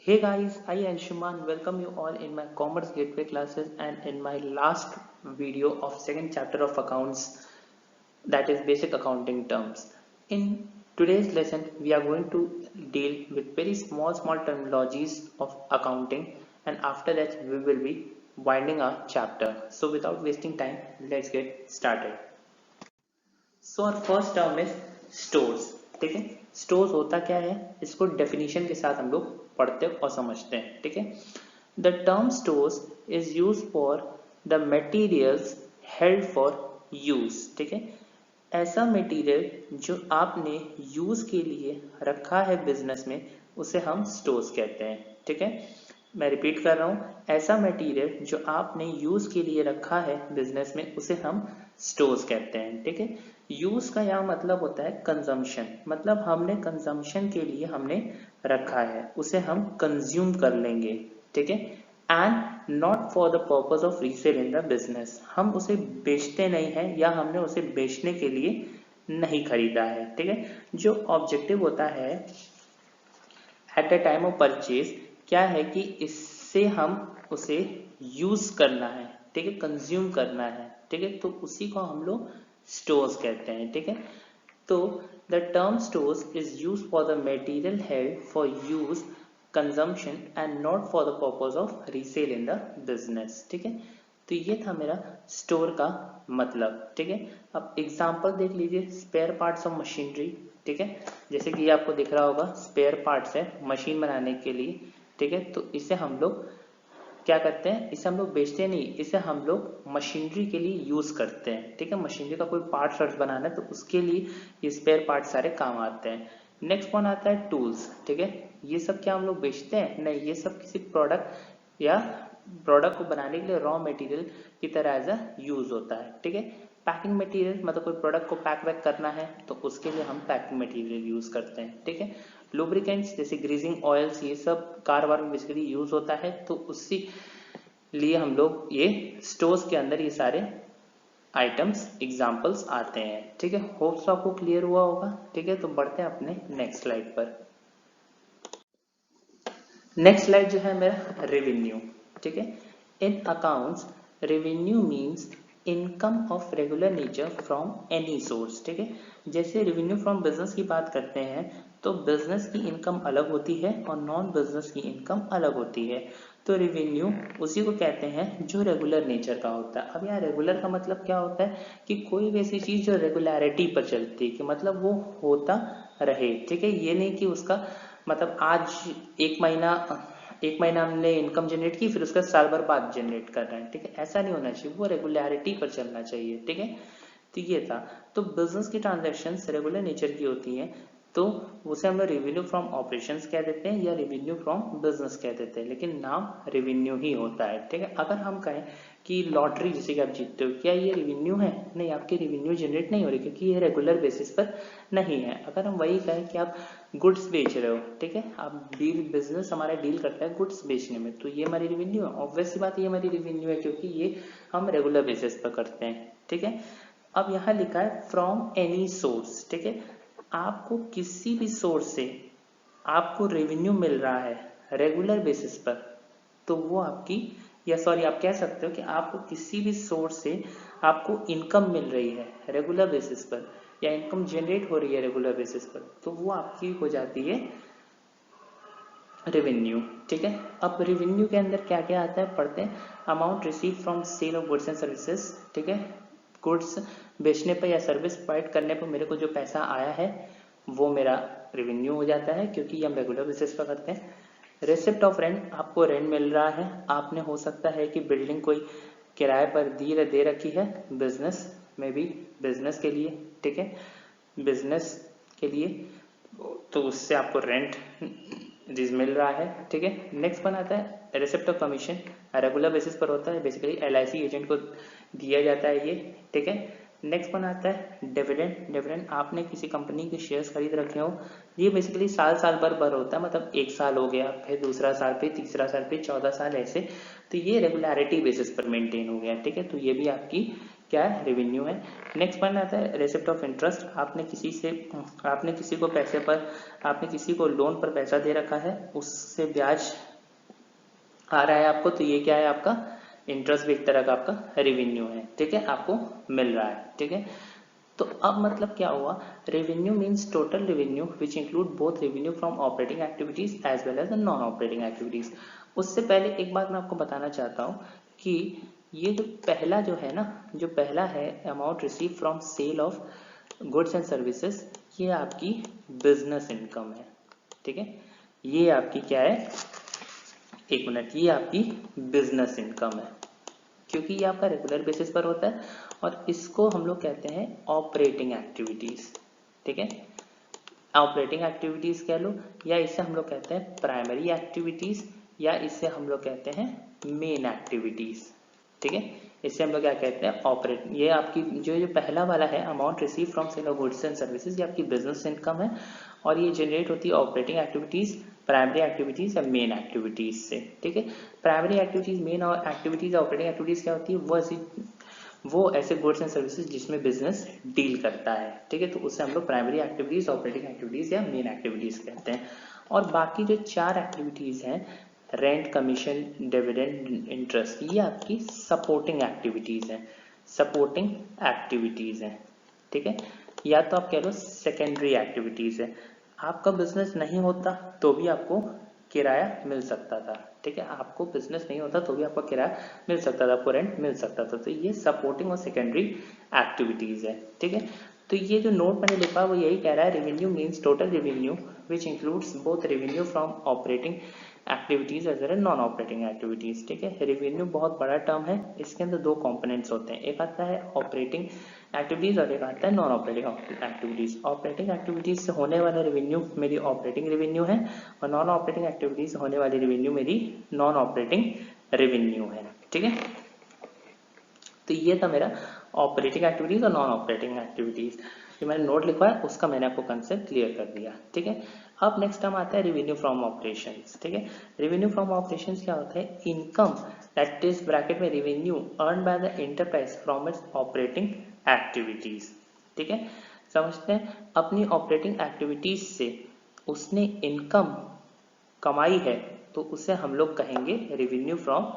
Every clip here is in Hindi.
Hey guys, I Anshuman welcome you all in my Commerce Gateway classes and in my last video of second chapter of accounts, that is basic accounting terms. In today's lesson, we are going to deal with very small terminologies of accounting, and after that we will be winding our chapter. So without wasting time, let's get started. सो और फर्स्ट टर्म इज स्टोर्स। ठीक है, स्टोर्स होता क्या है, इसको डेफिनेशन के साथ हम लोग पढ़ते और समझते हैं। ठीक है, the term stores is use for the materials held for use. ठीक है, ऐसा मटेरियल जो आपने यूज के लिए रखा है बिजनेस में, उसे हम स्टोर्स कहते हैं। ठीक है, मैं रिपीट कर रहा हूं, ऐसा मटेरियल जो आपने यूज के लिए रखा है बिजनेस में, उसे हम स्टोर्स कहते हैं। ठीक है, यूज का यहाँ मतलब होता है कंजम्पशन, मतलब हमने कंजम्पशन के लिए हमने रखा है, उसे हम कंज्यूम कर लेंगे। ठीक है, and not for the purpose of resale in the business, हम उसे बेचते नहीं है या हमने उसे बेचने के लिए नहीं खरीदा है। ठीक है, जो ऑब्जेक्टिव होता है at the time of purchase क्या है कि इससे हम उसे यूज करना है। ठीक है, कंज्यूम करना है। ठीक है, तो उसी को हम लोग स्टोर्स कहते हैं। ठीक है, तो the term stores is use for the material held for use consumption and not for the purpose of resale in the business. ठीक है, तो ये था मेरा स्टोर का मतलब। ठीक है, अब एग्जांपल देख लीजिए, स्पेयर पार्ट्स ऑफ मशीनरी। ठीक है, जैसे कि ये आपको दिख रहा होगा, स्पेयर पार्ट्स है मशीन बनाने के लिए। ठीक है, तो इसे हम लोग क्या करते हैं, इसे हम लोग बेचते नहीं, इसे हम लोग मशीनरी के लिए यूज करते हैं। ठीक है, मशीनरी का कोई पार्ट बनाना है तो उसके लिए ये स्पेयर पार्ट सारे काम आते हैं। नेक्स्ट कौन आता है, टूल्स। ठीक है, ये सब क्या हम लोग बेचते हैं, नहीं, ये सब किसी प्रोडक्ट या प्रोडक्ट को बनाने के लिए रॉ मटेरियल की तरह एज अ यूज होता है। ठीक है, पैकिंग मटेरियल मतलब कोई प्रोडक्ट को पैक वैक करना है तो उसके लिए हम पैकिंग मटेरियल यूज करते हैं। ठीक है, लुब्रिकेंट्स जैसे ग्रीजिंग ऑयल्स, ये सब कार वार में बेसिकली यूज होता है, तो उसी लिए हम लोग ये स्टोर्स के अंदर ये सारे आइटम्स एग्जांपल्स आते हैं। ठीक है, होप्स आपको क्लियर हुआ होगा। ठीक है, तो बढ़ते हैं अपने नेक्स्ट स्लाइड पर। नेक्स्ट स्लाइड जो है मेरा रेवेन्यू। ठीक है, in accounts revenue means income of regular nature from any source. ठीक है, जैसे रेवेन्यू फ्रॉम बिजनेस की बात करते हैं तो बिजनेस की इनकम अलग होती है और नॉन बिजनेस की इनकम अलग होती है। तो रेवेन्यू उसी को कहते हैं जो रेगुलर नेचर का होता है। अब यहाँ रेगुलर का मतलब क्या होता है कि कोई भी ऐसी चीज जो रेगुलरिटी पर चलती है, कि मतलब वो होता रहे। ठीक है, ये नहीं कि उसका मतलब आज एक महीना हमने इनकम जनरेट की, फिर उसका साल भर बाद जनरेट कर रहे हैं। ठीक है, ऐसा नहीं होना चाहिए, वो रेगुलरिटी पर चलना चाहिए। ठीक है, तो ये था। तो बिजनेस की ट्रांजैक्शंस रेगुलर नेचर की होती हैं, तो उसे हम लोग रेवेन्यू फ्रॉम ऑपरेशंस कह देते हैं या रेवेन्यू फ्रॉम बिजनेस कह देते हैं, लेकिन नाम रेवेन्यू ही होता है। ठीक है, अगर हम कहें कि लॉटरी जैसे कि आप जीतते हो, क्या ये रेवेन्यू है, नहीं, आपकी रेवेन्यू जनरेट नहीं हो रही क्योंकि ये रेगुलर बेसिस पर नहीं है। अगर हम वही कहें कि आप गुड्स बेच रहे हो, ठीक है, आप डील, बिजनेस हमारा डील करता है गुड्स बेचने में, तो ये हमारी रेवेन्यू है। ऑब्वियस सी बात, ये हमारी रेवेन्यू है क्योंकि ये हम रेगुलर बेसिस पर करते हैं। ठीक है, अब यहाँ लिखा है फ्रॉम एनी सोर्स। ठीक है, आपको किसी भी सोर्स से आपको रेवेन्यू मिल रहा है रेगुलर बेसिस पर, तो वो आपकी, या सॉरी आप कह सकते हो कि आपको किसी भी सोर्स से आपको इनकम मिल रही है रेगुलर बेसिस पर, या इनकम जनरेट हो रही है रेगुलर बेसिस पर, तो वो आपकी हो जाती है रेवेन्यू। ठीक है, अब रेवेन्यू के अंदर क्या क्या आता है पढ़ते हैं। Amount receive from sale of goods and services. ठीक है, गुड्स बेचने पर या सर्विस प्रोवाइड करने पर मेरे को जो पैसा आया है वो मेरा रेवेन्यू हो जाता है, क्योंकि हम रेगुलर बेसिस पर करते हैं। रेसिप्ट ऑफ रेंट, आपको रेंट मिल रहा है, आपने हो सकता है कि बिल्डिंग कोई किराए पर दे रखी है बिजनेस में भी, बिजनेस के लिए। ठीक है, बिजनेस के लिए, तो उससे आपको रेंट मिल रहा है। ठीक है, नेक्स्ट वन आता है receipt of commission, regular basis पर होता है, बेसिकली LIC एजेंट को दिया जाता है ये। ठीक है, नेक्स्ट वन आता है डिविडेंड। डिविडेंड आपने किसी कंपनी के शेयर्स खरीद रखे हो, ये बेसिकली साल भर होता है, मतलब एक साल हो गया, फिर दूसरा साल, फिर तीसरा साल, फिर 14 साल, ऐसे। तो ये रेगुलरिटी बेसिस पर मेंटेन हो गया। ठीक है, तो ये भी आपकी क्या है, रेवेन्यू है। नेक्स्ट पॉइंट आता है रेसिप्ट ऑफ इंटरेस्ट। आपने किसी को पैसे पर, आपने किसी को लोन पर पैसा दे रखा है, उससे ब्याज आ रहा है आपको, तो ये क्या है आपका इंटरेस्ट भी एक तरह का आपका रेवेन्यू है, ठीक है, आपको मिल रहा है, ठीक है। तो अब मतलब क्या हुआ, revenue means total revenue which include both revenue from operating activities as well as non operating activities. उससे पहले एक बात मैं आपको बताना चाहता हूँ कि ये जो पहला जो है ना, जो पहला है amount receive from sale of goods and services, ये आपकी बिजनेस इनकम है, ठीक है। ये आपकी क्या है, एक मिनट, ये आपकी बिजनेस इनकम है, क्योंकि ये आपका रेगुलर बेसिस पर होता है और इसको हम लोग कहते हैं ऑपरेटिंग एक्टिविटीज, ठीक है। ऑपरेटिंग एक्टिविटीज कह लो, या इसे हम लोग कहते हैं प्राइमरी एक्टिविटीज, या इसे हम लोग कहते हैं मेन एक्टिविटीज, ठीक है। इससे हम लोग क्या कहते हैं, ऑपरेट। ये आपकी जो पहला वाला है amount receive from sale of goods and services, ये आपकी बिजनेस इनकम है और ये जनरेट होती है ऑपरेटिंग एक्टिविटीज, प्राइमरी एक्टिविटीज या मेन एक्टिविटीज से, ठीक है। प्राइमरी एक्टिविटीज, मेन और एक्टिविटीज, ऑपरेटिंग एक्टिविटीज क्या होती है, वो ऐसे गुड्स एंड सर्विसेज जिसमें बिजनेस डील करता है, ठीक है। तो उससे हम लोग प्राइमरी एक्टिविटीज, ऑपरेटिंग एक्टिविटीज या मेन एक्टिविटीज कहते हैं। और बाकी जो 4 एक्टिविटीज हैं, रेंट, कमीशन, डिविडेंड, इंटरेस्ट, ये आपकी सपोर्टिंग एक्टिविटीज हैं, सपोर्टिंग एक्टिविटीज हैं, ठीक है। या तो आप कह लो सेकेंडरी एक्टिविटीज है। आपका बिजनेस नहीं होता तो भी आपको किराया मिल सकता था, ठीक है। आपको बिजनेस नहीं होता तो भी आपको किराया मिल सकता था, आपको रेंट मिल सकता था, तो ये सपोर्टिंग और सेकेंडरी एक्टिविटीज है, ठीक है। तो ये जो नोट मैंने लिखा वो यही कह रहा है, revenue means total revenue which includes both revenue from operating activities as well as non operating activities, ठीक है। रेवेन्यू बहुत बड़ा टर्म है, इसके अंदर 2 कंपोनेंट्स होते हैं, एक आता है ऑपरेटिंग एक्टिविटीज और एक आता है non operating activities. Operating activities से होने वाला रेवेन्यू मेरी ऑपरेटिंग रेवेन्यू है और नॉन ऑपरेटिंग एक्टिविटीज से होने वाली रेवेन्यू मेरी नॉन ऑपरेटिंग रेवेन्यू है, ठीक है। तो ये था मेरा ऑपरेटिंग एक्टिविटीज और नॉन ऑपरेटिंग एक्टिविटीज, जो मैंने नोट लिखवाया उसका मैंने आपको कंसेप्ट क्लियर कर दिया, ठीक है। अब नेक्स्ट टर्म आता है रेवेन्यू फ्रॉम ऑपरेशंस, ठीक है। रेवेन्यू फ्रॉम ऑपरेशंस क्या होता है, इनकम दैट इज ब्रैकेट में revenue earn by the enterprise from its operating activities, ठीक है। समझते हैं, अपनी ऑपरेटिंग एक्टिविटीज से उसने इनकम कमाई है तो उसे हम लोग कहेंगे रेवेन्यू फ्रॉम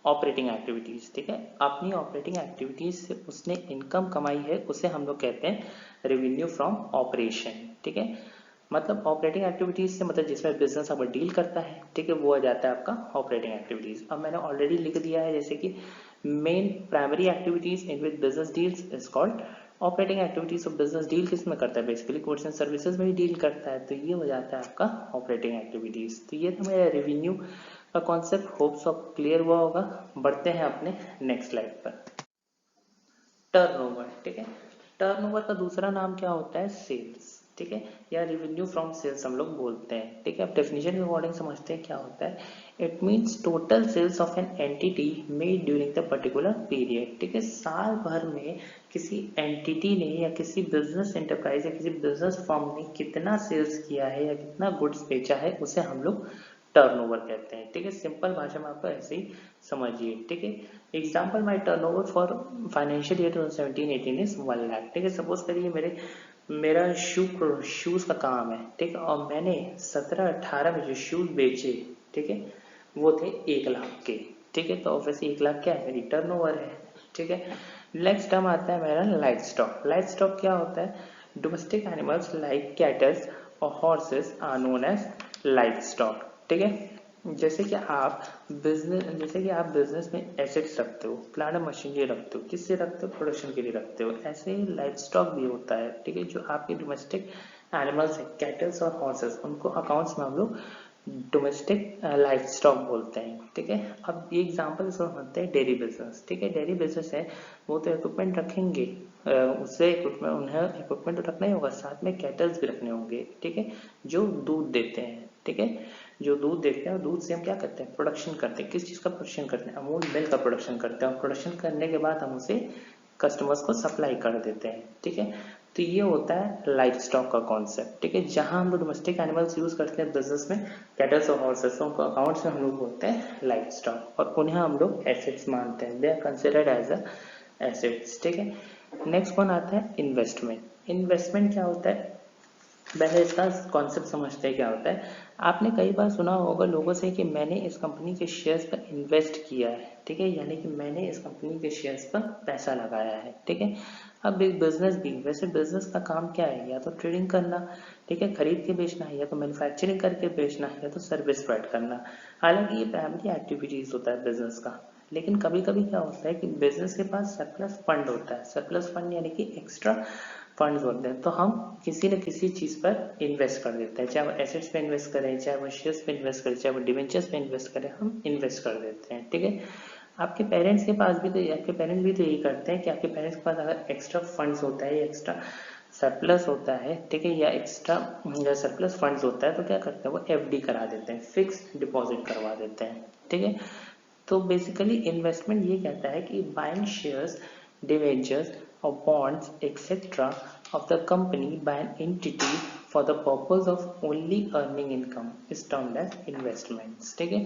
ऑपरेटिंग एक्टिविटीज, ठीक है। अपनी ऑपरेटिंग एक्टिविटीज से उसने इनकम कमाई है उसे हम लोग कहते हैं रेवेन्यू फ्रॉम ऑपरेशन, ठीक है। मतलब ऑपरेटिंग एक्टिविटीज से मतलब जिसमें बिजनेस अब डील करता है, ठीक है, वो आ जाता है आपका ऑपरेटिंग एक्टिविटीज। अब मैंने ऑलरेडी लिख दिया है जैसे कि main primary activities in which business deals is called operating activities. Of business deal किस में करता है, बेसिकली गुड्स एंड सर्विसेज में ही डील करता है, तो ये हो जाता है आपका ऑपरेटिंग एक्टिविटीज। तो ये था मेरा रेवेन्यू का कॉन्सेप्ट, होप्स ऑफ क्लियर हुआ होगा। बढ़ते हैं अपने नेक्स्ट स्लाइड पर। टर्नओवर, ठीक है। टर्नओवर का दूसरा नाम क्या होता है, सेल्स, ठीक है, या रेवेन्यू फ्रॉम सेल्स हम लोग बोलते हैं, ठीक है। अब डेफिनेशन के अकॉर्डिंग समझते हैं क्या होता है। It means total sales of an entity made during the particular period, ठीक है। साल भर में किसी एंटिटी ने या किसी बिजनेस एंटरप्राइज या किसी बिजनेस फर्म ने कितना सेल्स किया है या कितना गुड्स बेचा है उसे हम लोग टर्नओवर कहते हैं, ठीक है। सिंपल भाषा में आपको ऐसे ही समझिए, ठीक है। Example, my turnover for financial year 2017-18 is 1 lakh, ठीक है। सपोज करिए मेरा शूज का काम है, ठीक है, और मैंने 17-18 में जो शूज बेचे, ठीक है, वो थे 1 लाख के, ठीक है। तो ऑब्वियसली 1 लाख क्या है, मेरी टर्नओवर है, ठीक है। नेक्स्ट टर्म आता है मेरा लाइफ स्टॉक। लाइफ स्टॉक क्या होता है, डोमेस्टिक एनिमल्स लाइक कैटल्स और horses are known as life stock, ठीक है। जैसे कि आप बिजनेस में एसेट्स रखते हो, प्लांट मशीनरी रखते हो, किससे रखते हो, प्रोडक्शन के लिए रखते हो, ऐसे ही लाइफ स्टॉक भी होता है, ठीक है। जो आपके डोमेस्टिक एनिमल्स है, कैटल्स और हॉर्सेस, उनको अकाउंट्स में हम लोग डोमेस्टिक लाइफ स्टॉक बोलते हैं, ठीक है। अब ये एग्जांपल इसको समझते हैं डेयरी बिजनेस, ठीक है। डेयरी बिजनेस है, वो तो इक्विपमेंट रखेंगे, उससे उन्हें इक्विपमेंट तो रखना ही होगा, साथ में कैटल्स भी रखने होंगे, ठीक है, जो दूध देते हैं, ठीक है। जो दूध देते हैं और दूध से हम क्या करते हैं, प्रोडक्शन करते हैं। किस चीज का प्रोडक्शन करते हैं, अमूल मिल्क का प्रोडक्शन करते हैं, और प्रोडक्शन करने के बाद हम उसे कस्टमर्स को सप्लाई कर देते हैं, ठीक है। तो ये होता है लाइफ स्टॉक का कॉन्सेप्ट, ठीक है। जहां हम लोग डोमेस्टिक एनिमल्स यूज करते हैं बिजनेस में, कैटल्स और हॉर्सेस को अकाउंट्स में हम लोग बोलते हैं लाइफ स्टॉक, और उन्हें हम लोग एसेट्स मानते हैं, they are considered as a assets, ठीक है। नेक्स्ट वन आता है इन्वेस्टमेंट। इन्वेस्टमेंट क्या होता है, पहले इसका कॉन्सेप्ट समझते हैं क्या होता है। आपने कई बार सुना होगा लोगों से कि मैंने इस कंपनी के शेयर्स पर इन्वेस्ट किया है, ठीक है, यानी कि मैंने इस कंपनी के शेयर्स पर पैसा लगाया है, ठीक है। अब एक बिजनेस भी, वैसे बिजनेस का काम क्या है, या तो ट्रेडिंग करना, ठीक है, खरीद के बेचना है, या तो मैन्युफैक्चरिंग करके बेचना है, या तो सर्विस प्रोवाइड करना। हालांकि ये प्राइमरी एक्टिविटीज होता है बिजनेस का, लेकिन कभी कभी क्या होता है कि बिजनेस के पास सरप्लस फंड होता है। सरप्लस फंड यानी कि एक्स्ट्रा फंड्स होते हैं, तो हम किसी न किसी चीज पर इन्वेस्ट कर देते हैं, चाहे वो एसेट्स पे इन्वेस्ट करें, चाहे वो शेयर्स पे इन्वेस्ट करें, चाहे वो डिवेंचर्स पे इन्वेस्ट करें, हम इन्वेस्ट कर देते हैं, ठीक है। आपके पेरेंट्स के पास भी तो, आपके पेरेंट्स भी तो यही करते हैं कि आपके पेरेंट्स के पास अगर एक्स्ट्रा फंड्स होता है, एक्स्ट्रा सरप्लस होता है, ठीक है, या एक्स्ट्रा सरप्लस फंड्स होता है, तो क्या करते हैं, वो एफडी करा देते हैं, फिक्स डिपॉजिट करवा देते हैं, ठीक है। तो बेसिकली इन्वेस्टमेंट ये कहता है कि buying shares, debentures or bonds etc. of the company by an entity for the purpose of only earning income is termed as investments, ठीक है।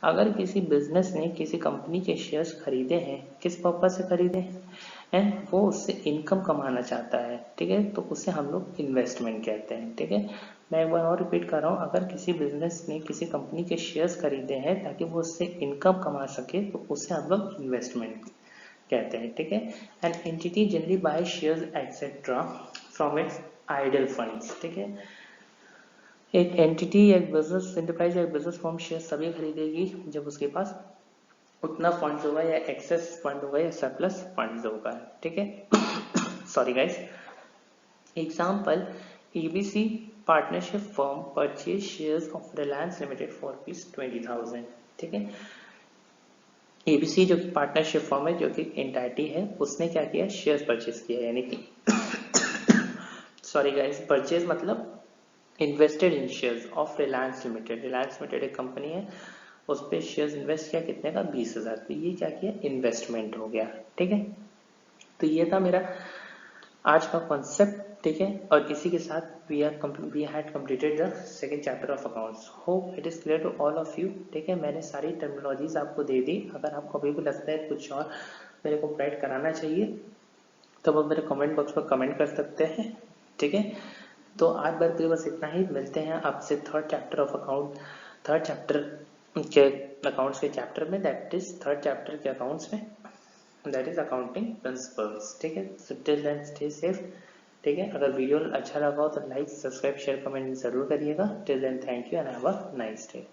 अगर किसी बिजनेस ने किसी कंपनी के शेयर्स खरीदे हैं, किस पर्पज से खरीदे हैं, वो उससे इनकम कमाना चाहता है, ठीक है, तो उसे हम लोग इन्वेस्टमेंट कहते हैं, ठीक है। मैं एक बार और रिपीट कर रहा हूँ, अगर किसी बिजनेस ने किसी कंपनी के शेयर्स खरीदे हैं ताकि वो उससे इनकम कमा सके, तो उसे हम लोग इन्वेस्टमेंट कहते हैं, ठीक है। An entity generally buy shares etcetera from its idle funds, ठीक है। एक एंटिटी या एक बिजनेस एंटरप्राइज या बिजनेस फॉर्म शेयर तभी खरीदेगी जब उसके पास उतना फंड्स होगा, या एक्सेस फंड होगा, या सरप्लस फंड्स होगा, ठीक है। Sorry guys. Example, ABC partnership firm purchase shares of Reliance limited for ₹20,000, ठीक है। एबीसी जो कि पार्टनरशिप फर्म है, जो कि एंटाइटी है, उसने क्या किया, शेयर्स परचेज किया, यानी कि सॉरी गाइस, परचेज मतलब invested in shares of Reliance limited. Reliance limited एक कंपनी है, उस पर शेयर्स इन्वेस्ट किया, कितने का, 20,000। तो ये क्या किया, इन्वेस्टमेंट हो गया, ठीक है। तो ये था मेरा आज का कॉन्सेप्ट, ठीक है। और इसी के साथ we had completed the second chapter of accounts. Hope it is clear to all of you, ठीक है। मैंने सारी टर्मिनोलॉजीज आपको दे दी। अगर आपको अभी भी लगता है कुछ और मेरे को गाइड कराना चाहिए, तो आप मेरे कमेंट बॉक्स में कमेंट कर सकते हैं, ठीक है। तो आज बार के लिए बस इतना ही। मिलते हैं आपसे थर्ड चैप्टर के अकाउंट्स के चैप्टर में, दैट इज थर्ड चैप्टर के अकाउंट्स में, दैट इज अकाउंटिंग प्रिंसिपल्स, ठीक है। So till then stay safe, ठीक है। अगर वीडियो अच्छा लगा हो तो लाइक, सब्सक्राइब, शेयर, कमेंट जरूर करिएगा। Till then thank you and have a nice day.